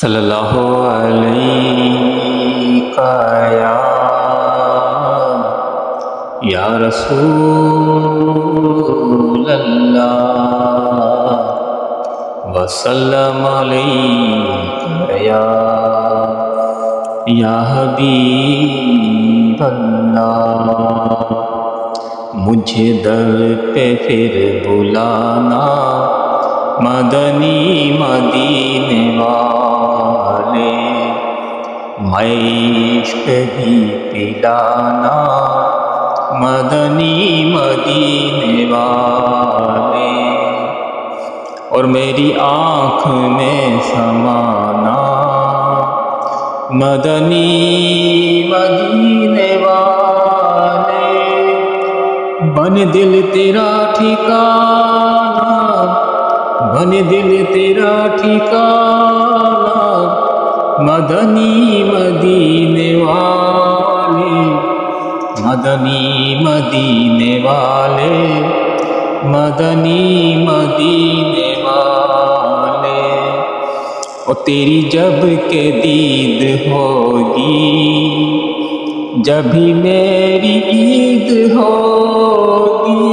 صلی اللہ علیہ یا رسول اللہ وسلم علیہ یا حبیب اللہ۔ مجھے در پہ پھر بلانا مدنی مدینے والے، میں عشق بھی پلانا مدنی مدینے والے، اور میری آنکھ میں سمانا مدنی مدینے والے۔ بن دل تیرا ٹھکانا، بن دل تیرا ٹھکانا مدنی مدینے والے، مدنی مدینے والے، مدنی مدینے والے۔ اور تیری جب کہ دید ہوگی، جب ہی میری عید ہوگی،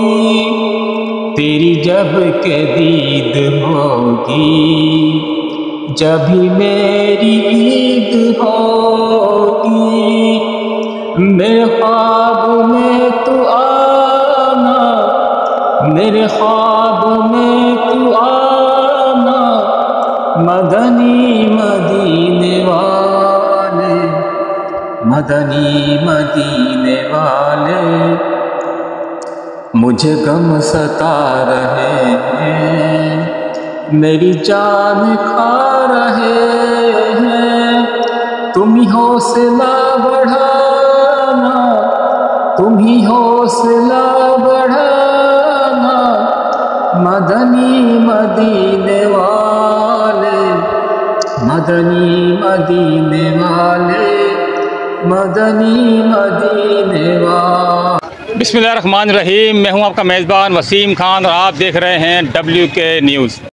تیری جب کہ دید ہوگی، جب ہی میری عید ہوگی۔ میرے خواب میں تو آنا، میرے خواب میں تو آنا مدنی مدینے والے، مدنی مدینے والے۔ مجھے غم ستا رہے ہیں، میری جان کھا رہے ہیں، تم ہی حوصلہ بڑھانا، تم ہی حوصلہ بڑھانا مدنی مدینے والے، مدنی مدینے والے، مدنی مدینے والے۔ بسم اللہ الرحمن الرحیم، میں ہوں آپ کا میزبان وسیم خان اور آپ دیکھ رہے ہیں WK نیوز۔